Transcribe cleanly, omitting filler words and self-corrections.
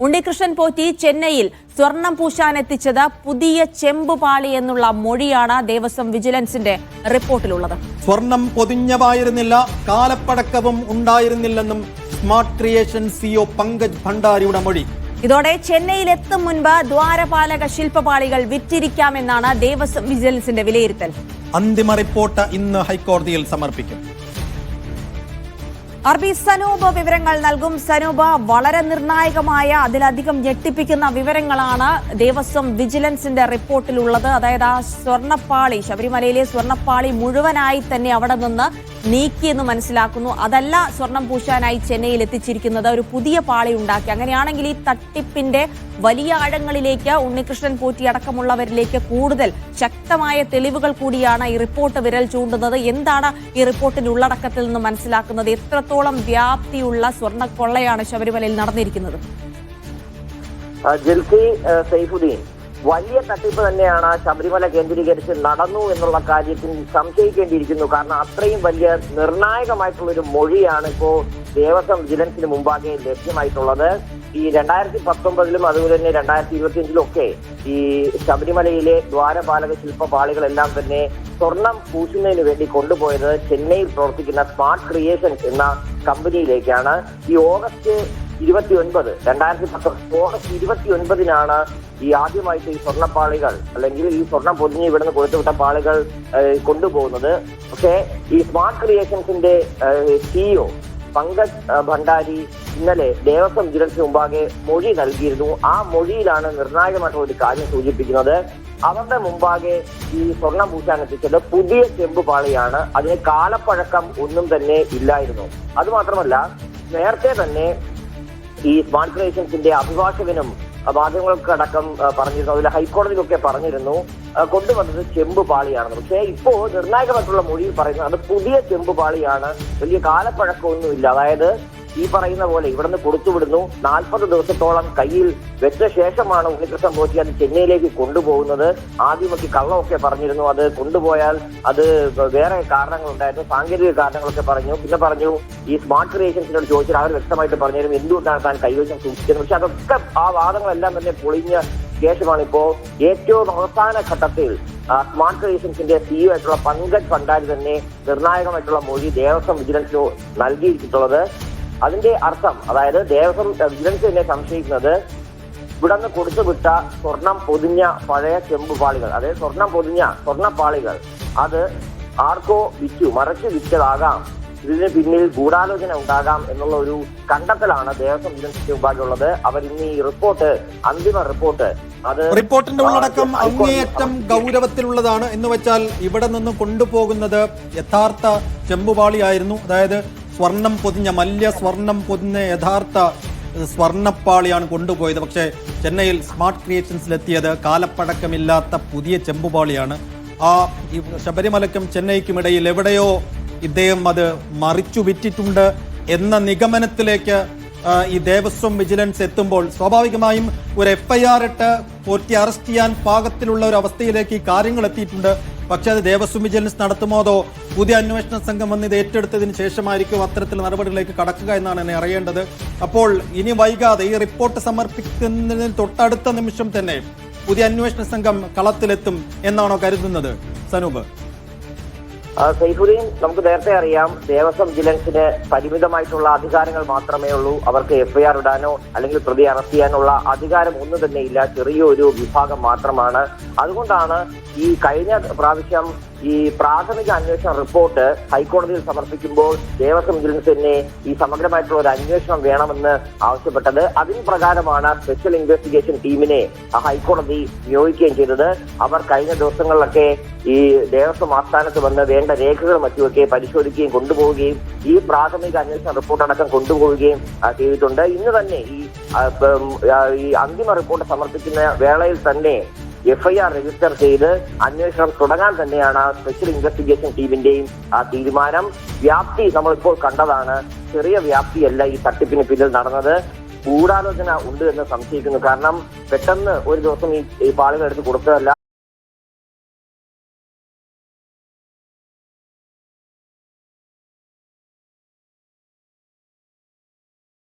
ഉണ്ണികൃഷ്ണൻ പോറ്റി ചെന്നൈയിൽ സ്വർണം പൂശാനെത്തിച്ചത് പുതിയ ചെമ്പുപാളി എന്നുള്ള മൊഴിയാണ് ദേവസ്വം വിജിലൻസിന്റെ റിപ്പോർട്ടിലുള്ളത്. സ്വർണം പൊതിഞ്ഞവായിരുന്നില്ല, കാലപ്പഴക്കവും ഉണ്ടായിരുന്നില്ലെന്നും സ്മാർട്ട് ക്രിയേഷൻ സിഇഒ പങ്കജ് ഭണ്ഡാരിയുടെ മൊഴി. ഇതോടെ ചെന്നൈയിൽ എത്തും മുൻപ് ദ്വാരപാലക ശില്പപാളികൾ വിറ്റിരിക്കാമെന്നാണ് ദേവസ്വം വിജിലൻസിന്റെ വിലയിരുത്തൽ. അന്തിമ റിപ്പോർട്ട് ഇന്ന് ഹൈക്കോടതിയിൽ സമർപ്പിക്കും. ആർബി സനൂപ് വിവരങ്ങൾ നൽകും. സനൂപ്, വളരെ നിർണായകമായ അതിലധികം ഞെട്ടിപ്പിക്കുന്ന വിവരങ്ങളാണ് ദേവസ്വം വിജിലൻസിന്റെ റിപ്പോർട്ടിലുള്ളത്. അതായത് ആ സ്വർണ്ണപ്പാളി, ശബരിമലയിലെ സ്വർണ്ണപ്പാളി മുഴുവനായി തന്നെ അവിടെ നിന്ന് നീക്കിയെന്ന് മനസ്സിലാക്കുന്നു. അതല്ല സ്വർണം പൂശാനായി ചെന്നൈയിൽ എത്തിച്ചിരിക്കുന്നത്, ഒരു പുതിയ പാളി ഉണ്ടാക്കി. അങ്ങനെയാണെങ്കിൽ ഈ തട്ടിപ്പിന്റെ വലിയ ആഴങ്ങളിലേക്ക് ഉണ്ണികൃഷ്ണൻ പോറ്റി അടക്കമുള്ളവരിലേക്ക് കൂടുതൽ ശക്തമായ തെളിവുകൾ കൂടിയാണ് ഈ റിപ്പോർട്ട് വിരൽ ചൂണ്ടുന്നത്. എന്താണ് ഈ റിപ്പോർട്ടിന്റെ ഉള്ളടക്കത്തിൽ നിന്ന് മനസ്സിലാക്കുന്നത്? എത്രത്തോളം വ്യാപ്തിയുള്ള സ്വർണ്ണക്കൊള്ളയാണ് ശബരിമലയിൽ നടന്നിരിക്കുന്നത്? സൈഫുദ്ദീൻ, വലിയ തട്ടിപ്പ് തന്നെയാണ് ശബരിമല കേന്ദ്രീകരിച്ച് നടന്നു എന്നുള്ള കാര്യത്തിൽ സംശയിക്കേണ്ടിയിരിക്കുന്നു. കാരണം അത്രയും വലിയ നിർണായകമായിട്ടുള്ള ഒരു മൊഴിയാണ് ഇപ്പോ ദേവസ്വം വിജിലൻസിന് മുമ്പാകെ ലഭ്യമായിട്ടുള്ളത്. ഈ 2019 അതുപോലെ തന്നെ 2025 ഒക്കെ ഈ ശബരിമലയിലെ ദ്വാരപാലക ശില്പപാളികളെല്ലാം തന്നെ സ്വർണം പൂശുന്നതിന് വേണ്ടി കൊണ്ടുപോയത് ചെന്നൈയിൽ പ്രവർത്തിക്കുന്ന സ്മാർട്ട് ക്രിയേഷൻസ് എന്ന കമ്പനിയിലേക്കാണ്. ഈ ഓഗസ്റ്റ് 2019 ഓഗസ്റ്റ് 29 ഈ ആദ്യമായിട്ട് ഈ സ്വർണ്ണപ്പാളികൾ അല്ലെങ്കിൽ ഈ സ്വർണം പൊതിഞ്ഞ് ഇവിടുന്ന് കൊടുത്തുവിട്ട പാളികൾ കൊണ്ടുപോകുന്നത്. പക്ഷേ ഈ സ്മാർട്ട് ക്രിയേഷൻസിന്റെ സിഇഒ പങ്കജ് ഭണ്ഡാരി ഇന്നലെ ദേവസ്വം വിജിലൻസിന് മുമ്പാകെ മൊഴി നൽകിയിരുന്നു. ആ മൊഴിയിലാണ് നിർണായകമായിട്ടുള്ള ഒരു കാര്യം സൂചിപ്പിക്കുന്നത്. അവരുടെ മുമ്പാകെ ഈ സ്വർണം പൂശാനെത്തിച്ചത് പുതിയ ചെമ്പുപാളിയാണ്. അതിന് കാലപ്പഴക്കം ഒന്നും തന്നെ ഇല്ലായിരുന്നു. അതുമാത്രമല്ല, നേരത്തെ തന്നെ ഈ സ്മാർട്ട് ക്രിയേഷൻസിന്റെ അഭിഭാഷകനും മാധ്യമങ്ങൾക്കടക്കം പറഞ്ഞിരുന്നു, അതിൽ ഹൈക്കോടതിയിലൊക്കെ പറഞ്ഞിരുന്നു കൊണ്ടുവന്നത് ചെമ്പുപാളിയാണെന്ന്. പക്ഷേ ഇപ്പോ നിർണായകമായിട്ടുള്ള മൊഴിയിൽ പറയുന്നത് അത് പുതിയ ചെമ്പുപാളിയാണ്, വലിയ കാലപ്പഴക്കമൊന്നുമില്ല. അതായത് ഈ പറയുന്ന പോലെ ഇവിടുന്ന് കൊടുത്തുവിടുന്നു, 40 ദിവസത്തോളം കയ്യിൽ വെച്ച ശേഷമാണ് ഉണ്ണികൃഷ്ണൻ പോറ്റി അത് ചെന്നൈയിലേക്ക് കൊണ്ടുപോകുന്നത്. ആദ്യമൊക്കെ കള്ളമൊക്കെ പറഞ്ഞിരുന്നു, അത് കൊണ്ടുപോയാൽ അത് വേറെ കാരണങ്ങളുണ്ടായിരുന്നു, സാങ്കേതിക കാരണങ്ങളൊക്കെ പറഞ്ഞു. പിന്നെ പറഞ്ഞു ഈ സ്മാർട്ട് ക്രിയേഷൻസിനോട് ചോദിച്ചാൽ അവർ വ്യക്തമായിട്ട് പറഞ്ഞിരുന്നു എന്തുകൊണ്ടാണ് താൻ കൈവശം സൂക്ഷിച്ചത്. പക്ഷെ അതൊക്കെ ആ വാദങ്ങളെല്ലാം തന്നെ പൊളിഞ്ഞ ശേഷമാണ് ഇപ്പോ ഏറ്റവും അവസാന ഘട്ടത്തിൽ സ്മാർട്ട് ക്രിയേഷൻസിന്റെ സിഇഒ ആയിട്ടുള്ള പങ്കജ് ഭണ്ഡാരി തന്നെ നിർണായകമായിട്ടുള്ള മൊഴി ദേവസ്വം വിജിലൻസിന് നൽകിയിട്ടുള്ളത്. അതിന്റെ അർത്ഥം, അതായത് ദേവസ്വം വിജിലൻസ് തന്നെ സംശയിക്കുന്നത് ഇവിടെ നിന്ന് കൊടുത്തുവിട്ട സ്വർണം പൊതിഞ്ഞ പഴയ ചെമ്പുപാളികൾ, അതായത് സ്വർണം പൊതിഞ്ഞ സ്വർണ്ണപ്പാളികൾ അത് ആർക്കോ മറച്ചു വിറ്റതാകാം, ഇതിന് പിന്നിൽ ഗൂഢാലോചന ഉണ്ടാകാം എന്നുള്ള ഒരു കണ്ടെത്തലാണ് ദേവസ്വം വിജിലൻസിന് മുമ്പാകെയുള്ളത്. അവർ ഇന്ന് ഈ റിപ്പോർട്ട്, അന്തിമ റിപ്പോർട്ട്, അത് റിപ്പോർട്ടിന്റെ ഉള്ളടക്കം അങ്ങേയറ്റം ഗൗരവത്തിലുള്ളതാണ്. എന്ന് വെച്ചാൽ ഇവിടെ നിന്ന് കൊണ്ടുപോകുന്നത് യഥാർത്ഥ ചെമ്പുപാളിയായിരുന്നു. അതായത് സ്വർണം പൊതിഞ്ഞ സ്വർണം പൊതിഞ്ഞ യഥാർത്ഥ സ്വർണ്ണപ്പാളിയാണ് കൊണ്ടുപോയത്. പക്ഷേ ചെന്നൈയിൽ സ്മാർട്ട് ക്രിയേഷൻസിലെത്തിയത് കാലപ്പഴക്കമില്ലാത്ത പുതിയ ചെമ്പുപാളിയാണ്. ശബരിമലയ്ക്കും ചെന്നൈക്കും ഇടയിൽ എവിടെയോ ഇദ്ദേഹം അത് മറിച്ചു വിറ്റിട്ടുണ്ട് എന്ന നിഗമനത്തിലേക്ക് ഈ ദേവസ്വം വിജിലൻസ് എത്തുമ്പോൾ സ്വാഭാവികമായും ഒരു FIR ഇട്ട് പോറ്റി അറസ്റ്റ് ചെയ്യാൻ പാകത്തിലുള്ള ഒരു അവസ്ഥയിലേക്ക് ഈ കാര്യങ്ങൾ എത്തിയിട്ടുണ്ട്. പക്ഷേ അത് ദേവസ്വം വിജിലൻസ് നടത്തുമോ അതോ പുതിയ അന്വേഷണ സംഘം വന്ന് ഇത് ഏറ്റെടുത്തതിന് ശേഷമായിരിക്കും അത്തരത്തിൽ നടപടികളിലേക്ക് കടക്കുക എന്നാണ് എന്നെ അറിയേണ്ടത്. അപ്പോൾ ഇനി വൈകാതെ ഈ റിപ്പോർട്ട് സമർപ്പിക്കുന്നതിന് തൊട്ടടുത്ത നിമിഷം തന്നെ പുതിയ അന്വേഷണ സംഘം കളത്തിലെത്തും എന്നാണോ കരുതുന്നത് സനൂപ്? സൈഫുദ്ദീൻ, നമുക്ക് നേരത്തെ അറിയാം ദേവസ്വം വിജിലൻസിന് പരിമിതമായിട്ടുള്ള അധികാരങ്ങൾ മാത്രമേ ഉള്ളൂ. അവർക്ക് FIR ഇടാനോ അല്ലെങ്കിൽ പ്രതി അറസ്റ്റ് ചെയ്യാനുള്ള അധികാരം ഒന്നും തന്നെ ഇല്ല. ചെറിയൊരു വിഭാഗം മാത്രമാണ്. അതുകൊണ്ടാണ് ഈ കഴിഞ്ഞ പ്രാവശ്യം ഈ പ്രാഥമിക അന്വേഷണ റിപ്പോർട്ട് ഹൈക്കോടതിയിൽ സമർപ്പിക്കുമ്പോൾ ദേവസ്വം വിജിലൻസ് തന്നെ ഈ സമഗ്രമായിട്ടുള്ള ഒരു അന്വേഷണം വേണമെന്ന് ആവശ്യപ്പെട്ടത്. അതിന് പ്രകാരമാണ് സ്പെഷ്യൽ ഇൻവെസ്റ്റിഗേഷൻ ടീമിനെ ഹൈക്കോടതി നിയോഗിക്കുകയും ചെയ്തത്. അവർ കഴിഞ്ഞ ദിവസങ്ങളിലൊക്കെ ഈ ദേവസ്വം ആസ്ഥാനത്ത് വന്ന് വേണ്ട രേഖകൾ മറ്റുമൊക്കെ പരിശോധിക്കുകയും കൊണ്ടുപോവുകയും ഈ പ്രാഥമിക അന്വേഷണ റിപ്പോർട്ട് അടക്കം കൊണ്ടുപോവുകയും ചെയ്തിട്ടുണ്ട്. ഇന്ന് തന്നെ ഈ അന്തിമ റിപ്പോർട്ട് സമർപ്പിക്കുന്ന വേളയിൽ തന്നെ FIR രജിസ്റ്റർ ചെയ്ത് അന്വേഷണം തുടങ്ങാൻ തന്നെയാണ് സ്പെഷ്യൽ ഇൻവെസ്റ്റിഗേഷൻ ടീമിന്റെയും തീരുമാനം. വ്യാപ്തി നമ്മളിപ്പോൾ കണ്ടതാണ്. ചെറിയ വ്യാപ്തിയല്ല ഈ തട്ടിപ്പിന് പിന്നിൽ നടന്നത്. ഗൂഢാലോചന ഉണ്ട് എന്ന് സംശയിക്കുന്നു. കാരണം പെട്ടെന്ന് ഒരു ദിവസം ഈ പാളികൾ എടുത്ത് കൊടുത്തതല്ല,